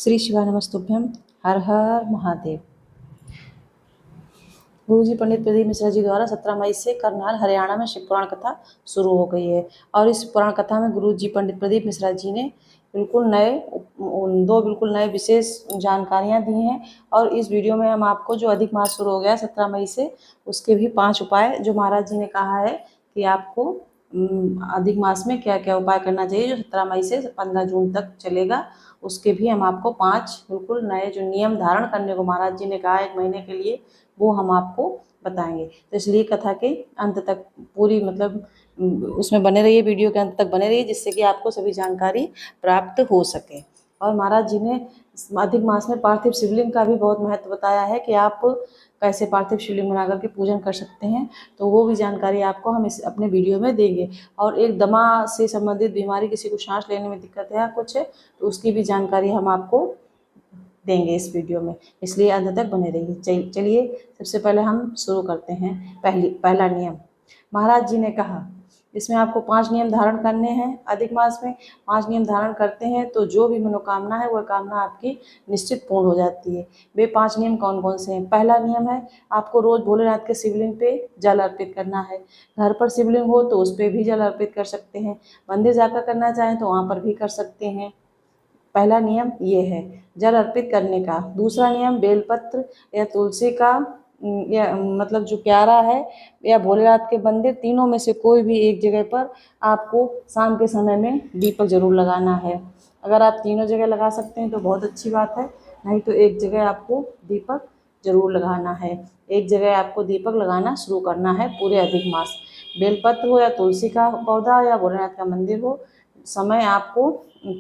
श्री शिवाय नमस्तुभ्यम। हर हर महादेव। गुरुजी पंडित प्रदीप मिश्रा जी द्वारा 17 मई से करनाल हरियाणा में शिव पुराण कथा शुरू हो गई है। और इस पुराण कथा में गुरुजी पंडित प्रदीप मिश्रा जी ने दो बिल्कुल नए विशेष जानकारियां दी हैं। और इस वीडियो में हम आपको जो अधिक मास शुरू हो गया 17 मई से, उसके भी 5 उपाय जो महाराज जी ने कहा है कि आपको अधिक मास में क्या क्या उपाय करना चाहिए, जो 17 मई से 15 जून तक चलेगा, उसके भी हम आपको 5 बिल्कुल नए जो नियम धारण करने को महाराज जी ने कहा 1 महीने के लिए, वो हम आपको बताएंगे। तो इसलिए कथा के अंत तक पूरी उसमें बने रहिए, वीडियो के अंत तक बने रहिए, जिससे कि आपको सभी जानकारी प्राप्त हो सके। और महाराज जी ने अधिक मास में पार्थिव शिवलिंग का भी बहुत महत्व बताया है कि आप कैसे पार्थिव शिवलिंग बना करके पूजन कर सकते हैं। तो वो भी जानकारी आपको हम इस अपने वीडियो में देंगे। और एक दमा से संबंधित बीमारी, किसी को सांस लेने में दिक्कत है या कुछ है, तो उसकी भी जानकारी हम आपको देंगे इस वीडियो में, इसलिए अंत तक बने रहिए। चलिए सबसे पहले हम शुरू करते हैं। पहला नियम महाराज जी ने कहा, इसमें आपको 5 नियम धारण करने हैं। अधिक मास में 5 नियम धारण करते हैं तो जो भी मनोकामना है वह कामना आपकी निश्चित पूर्ण हो जाती है। वे 5 नियम कौन कौन से हैं? पहला नियम है, आपको रोज भोलेनाथ के शिवलिंग पे जल अर्पित करना है। घर पर शिवलिंग हो तो उस पर भी जल अर्पित कर सकते हैं, मंदिर जाकर करना चाहें तो वहाँ पर भी कर सकते हैं। पहला नियम ये है जल अर्पित करने का। दूसरा नियम बेलपत्र या तुलसी का या जो प्यारा है या भोलेनाथ के मंदिर, तीनों में से कोई भी एक जगह पर आपको शाम के समय में दीपक जरूर लगाना है। अगर आप तीनों जगह लगा सकते हैं तो बहुत अच्छी बात है, नहीं तो एक जगह आपको दीपक जरूर लगाना है। एक जगह आपको दीपक लगाना शुरू करना है पूरे अधिक मास। बेलपत्र हो या तुलसी का पौधा या भोलेनाथ का मंदिर हो, समय आपको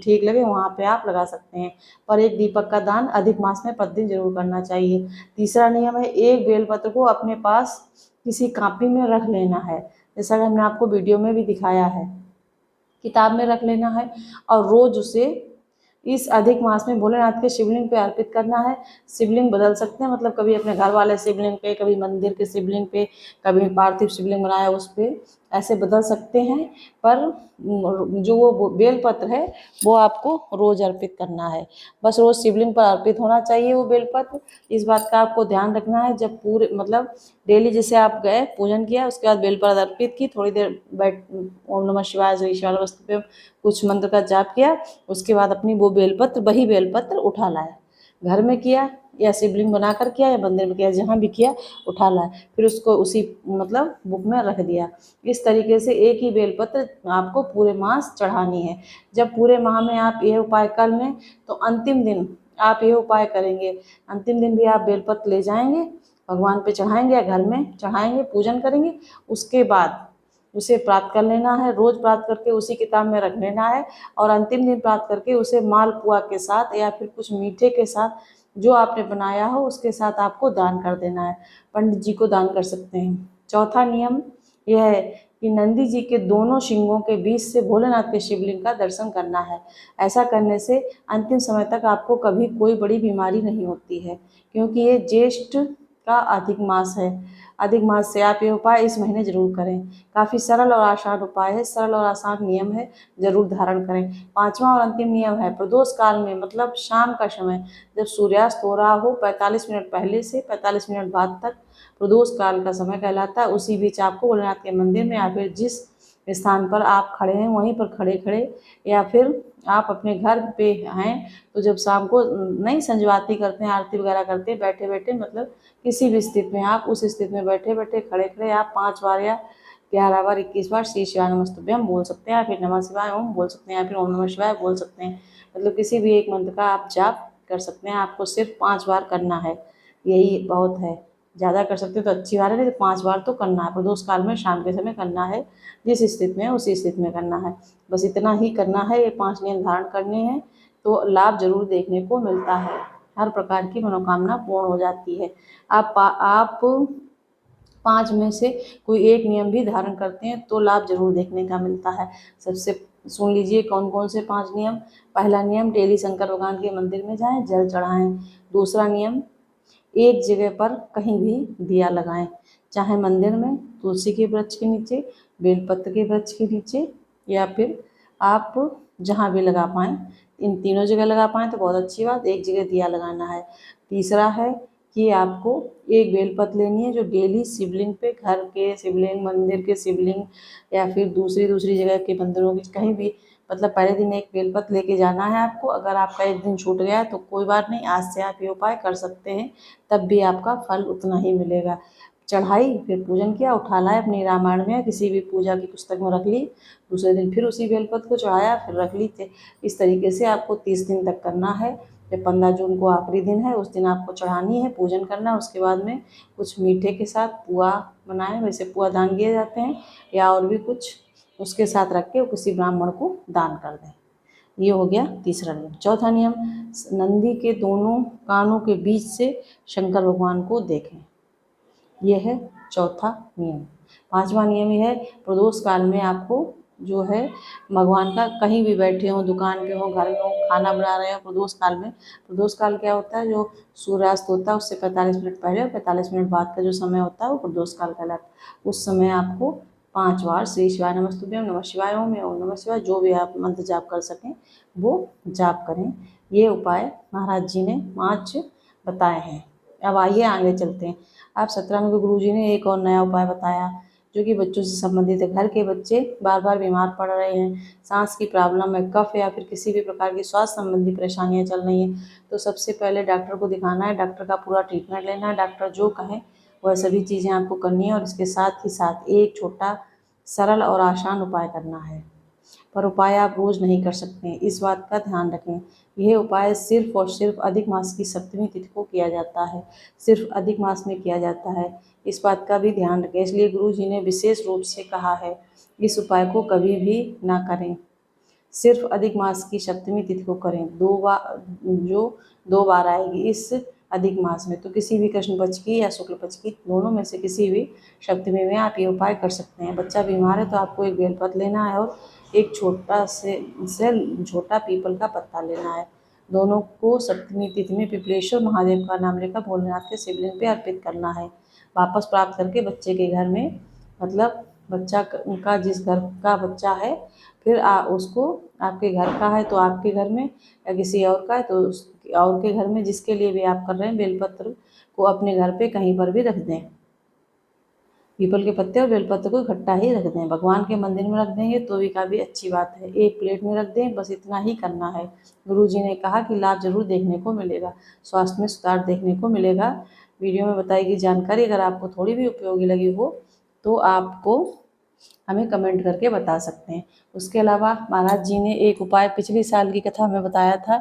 ठीक लगे वहाँ पे आप लगा सकते हैं, पर एक दीपक का दान अधिक मास में प्रतिदिन जरूर करना चाहिए। तीसरा नियम है, एक बेलपत्र को अपने पास किसी कॉपी में रख लेना है, जैसा कि हमने आपको वीडियो में भी दिखाया है, किताब में रख लेना है। और रोज उसे इस अधिक मास में भोलेनाथ के शिवलिंग पे अर्पित करना है। शिवलिंग बदल सकते हैं, कभी अपने घर वाले शिवलिंग पे, कभी मंदिर के शिवलिंग पे, कभी पार्थिव शिवलिंग बनाया उस पे, ऐसे बदल सकते हैं। पर जो वो बेलपत्र है वो आपको रोज अर्पित करना है। बस रोज शिवलिंग पर अर्पित होना चाहिए वो बेलपत्र। इस बात का आपको ध्यान रखना है, जब पूरे डेली जैसे आप गए पूजन किया, उसके बाद बेलपत्र अर्पित की, थोड़ी देर बैठ ओम नमः शिवाय श्री शिवाय वस्तु पे कुछ मंत्र का जाप किया, उसके बाद अपनी वो वही बेलपत्र उठा लाया। घर में किया या शिवलिंग बनाकर किया या मंदिर में किया, जहाँ भी किया उठा लाया, फिर उसको उसी बुक में रख दिया। इस तरीके से एक ही बेलपत्र आपको पूरे मास चढ़ानी है। जब पूरे माह में आप ये उपाय कर लें तो अंतिम दिन आप ये उपाय करेंगे, अंतिम दिन भी आप बेलपत्र ले जाएंगे, भगवान पे चढ़ाएंगे या घर में चढ़ाएंगे, पूजन करेंगे। उसके बाद उसे प्राप्त कर लेना है, रोज प्राप्त करके उसी किताब में रख लेना है। और अंतिम दिन प्राप्त करके उसे मालपुआ के साथ या फिर कुछ मीठे के साथ जो आपने बनाया हो उसके साथ आपको दान कर देना है। पंडित जी को दान कर सकते हैं। चौथा नियम यह है कि नंदी जी के दोनों शिंगों के बीच से भोलेनाथ के शिवलिंग का दर्शन करना है। ऐसा करने से अंतिम समय तक आपको कभी कोई बड़ी बीमारी नहीं होती है, क्योंकि ये ज्येष्ठ का अधिक मास है। अधिक मास से आप ये उपाय इस महीने जरूर करें। काफ़ी सरल और आसान उपाय है, सरल और आसान नियम है, जरूर धारण करें। 5वां और अंतिम नियम है, प्रदोष काल में शाम का समय जब सूर्यास्त हो रहा हो, 45 मिनट पहले से 45 मिनट बाद तक प्रदोष काल का समय कहलाता है। उसी बीच आपको भोलेनाथ के मंदिर में या फिर जिस स्थान पर आप खड़े हैं वहीं पर खड़े खड़े, या फिर आप अपने घर पे हैं तो जब शाम को नहीं संजवाती करते हैं, आरती वगैरह करते हैं, बैठे बैठे किसी भी स्थिति में आप उस स्थिति में बैठे बैठे खड़े खड़े आप 5 बार या 11 बार 21 बार श्री शिवाय नमस्तुभ्यम बोल सकते हैं, या फिर नमः शिवाय ओम बोल सकते हैं, या फिर ओम नमः शिवाय बोल सकते हैं। किसी भी एक मंत्र का आप जाप कर सकते हैं। आपको सिर्फ 5 बार करना है, यही बहुत है। ज़्यादा कर सकते हो तो अच्छी बात है, नहीं तो 5 बार तो करना है। प्रदोष काल में शाम के समय करना है, जिस स्थिति में उसी स्थिति में करना है। बस इतना ही करना है। ये 5 नियम धारण करने हैं तो लाभ जरूर देखने को मिलता है, हर प्रकार की मनोकामना पूर्ण हो जाती है। आप 5 में से कोई एक नियम भी धारण करते हैं तो लाभ जरूर देखने का मिलता है। सबसे सुन लीजिए कौन कौन से 5 नियम। पहला नियम, डेली शंकर भगवान के मंदिर में जाएं, जल चढ़ाएं। दूसरा नियम, एक जगह पर कहीं भी दिया लगाएं, चाहे मंदिर में, तुलसी के वृक्ष के नीचे, बेलपत्र के वृक्ष के नीचे, या फिर आप जहाँ भी लगा पाएँ, इन तीनों जगह लगा पाएँ तो बहुत अच्छी बात, एक जगह दिया लगाना है। तीसरा है कि आपको एक बेलपत्र लेनी है जो डेली शिवलिंग पे, घर के शिवलिंग, मंदिर के शिवलिंग या फिर दूसरी जगह के मंदिरों की कहीं भी, मतलब पहले दिन एक बेलपत्र लेके जाना है आपको। अगर आपका एक दिन छूट गया है तो कोई बात नहीं, आज से आप ये उपाय कर सकते हैं, तब भी आपका फल उतना ही मिलेगा। चढ़ाई, फिर पूजन किया, उठा लाए अपनी रामायण में किसी भी पूजा की पुस्तक में रख ली, दूसरे दिन फिर उसी बेलपत्र को चढ़ाया, फिर रख ली थे। इस तरीके से आपको 30 दिन तक करना है। जब 15 जून को आखिरी दिन है, उस दिन आपको चढ़ानी है, पूजन करना है। उसके बाद में कुछ मीठे के साथ पुआ बनाएं, वैसे पुआ दान किए जाते हैं, या और भी कुछ उसके साथ रख के किसी ब्राह्मण को दान कर दें। ये हो गया तीसरा नियम। चौथा नियम, नंदी के दोनों कानों के बीच से शंकर भगवान को देखें। ये है चौथा नियम। पांचवा नियम ये है, प्रदोष काल में आपको जो है भगवान का, कहीं भी बैठे हों, दुकान पे हों, घर में हों, खाना बना रहे हो, प्रदोष काल में, प्रदोष काल क्या होता है, जो सूर्यास्त होता है उससे 45 मिनट पहले और 45 मिनट बाद का जो समय होता है वो प्रदोष काल कहलाता है। उस समय आपको 5 बार श्री शिवाय नमस्तुभ्यम, नमः शिवाय ओम, या ओम नमः शिवाय, जो भी आप मंत्र जाप कर सकें वो जाप करें। ये उपाय महाराज जी ने 5 बताए हैं। अब आइए आगे चलते हैं। आप 17 के गुरु जी ने एक और नया उपाय बताया जो कि बच्चों से संबंधित है। घर के बच्चे बार बार बीमार पड़ रहे हैं, सांस की प्रॉब्लम है, कफ या फिर किसी भी प्रकार की स्वास्थ्य संबंधी परेशानियां चल रही हैं, तो सबसे पहले डॉक्टर को दिखाना है, डॉक्टर का पूरा ट्रीटमेंट लेना है, डॉक्टर जो कहें वह सभी चीज़ें आपको करनी है। और इसके साथ ही साथ एक छोटा सरल और आसान उपाय करना है, पर उपाय आप रोज़ नहीं कर सकते हैं, इस बात का ध्यान रखें। यह उपाय सिर्फ और सिर्फ अधिक मास की सप्तमी तिथि को किया जाता है, सिर्फ अधिक मास में किया जाता है, इस बात का भी ध्यान रखें। इसलिए गुरु जी ने विशेष रूप से कहा है इस उपाय को कभी भी ना करें, सिर्फ अधिक मास की सप्तमी तिथि को करें। 2 बार, जो 2 बार आएगी इस अधिक मास में, तो किसी भी कृष्ण पक्ष की या शुक्ल पक्ष की, दोनों में से किसी भी सप्तमी में आप ये उपाय कर सकते हैं। बच्चा बीमार है तो आपको एक बेलपत्र लेना है और एक छोटा पीपल का पत्ता लेना है। दोनों को सप्तमी तिथि में पिपलेश्वर महादेव का नाम लेकर भोलेनाथ के शिवलिंग पे अर्पित करना है। वापस प्राप्त करके बच्चे के घर में, मतलब बच्चा का जिस घर का बच्चा है, फिर उसको, आपके घर का है तो आपके घर में, या किसी और का है तो उस और के घर में, जिसके लिए भी आप कर रहे हैं, बेलपत्र को अपने घर पे कहीं पर भी रख दें। पीपल के पत्ते और बेलपत्र को इकट्ठा ही रख दें। भगवान के मंदिर में रख देंगे तो भी काफ़ी अच्छी बात है, एक प्लेट में रख दें, बस इतना ही करना है। गुरु जी ने कहा कि लाभ जरूर देखने को मिलेगा, स्वास्थ्य में सुधार देखने को मिलेगा। वीडियो में बताई गई जानकारी अगर आपको थोड़ी भी उपयोगी लगी हो तो आपको हमें कमेंट करके बता सकते हैं। उसके अलावा महाराज जी ने एक उपाय पिछले साल की कथा में बताया था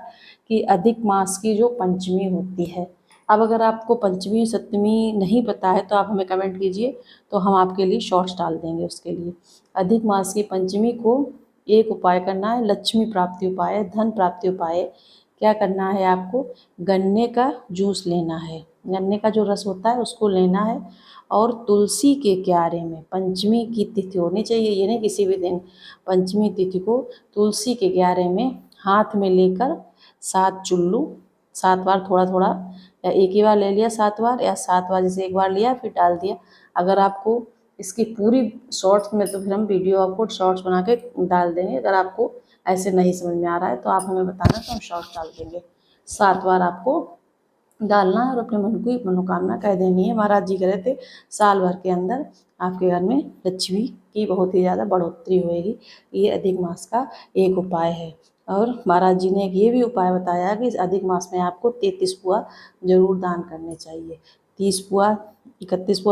कि अधिक मास की जो पंचमी होती है, अब अगर आपको पंचमी सप्तमी नहीं पता है तो आप हमें कमेंट कीजिए, तो हम आपके लिए शॉर्ट्स डाल देंगे उसके लिए। अधिक मास की पंचमी को एक उपाय करना है, लक्ष्मी प्राप्ति उपाय, धन प्राप्ति उपाय। क्या करना है आपको, गन्ने का जूस लेना है, गन्ने का जो रस होता है उसको लेना है, और तुलसी के क्यारे में, पंचमी की तिथि होनी चाहिए, ये नहीं किसी भी दिन, पंचमी तिथि को तुलसी के क्यारे में हाथ में लेकर 7 चुल्लू, 7 बार थोड़ा थोड़ा, या एक ही बार ले लिया 7 बार, या 7 बार जैसे एक बार लिया फिर डाल दिया। अगर आपको इसकी पूरी शॉर्ट्स में, तो फिर हम वीडियो आपको शॉर्ट्स बना के डाल देंगे। अगर आपको ऐसे नहीं समझ में आ रहा है तो आप हमें बताना, तो हम शॉर्ट्स डाल देंगे। 7 बार आपको डालना है और अपने मन की मनोकामना कह देनी है। महाराज जी कह रहे थे साल भर के अंदर आपके घर में लक्ष्मी की बहुत ही ज़्यादा बढ़ोतरी होएगी। ये अधिक मास का एक उपाय है। और महाराज जी ने एक ये भी उपाय बताया कि इस अधिक मास में आपको 33 पुआ जरूर दान करने चाहिए। 30 पुआ, 31 पुआ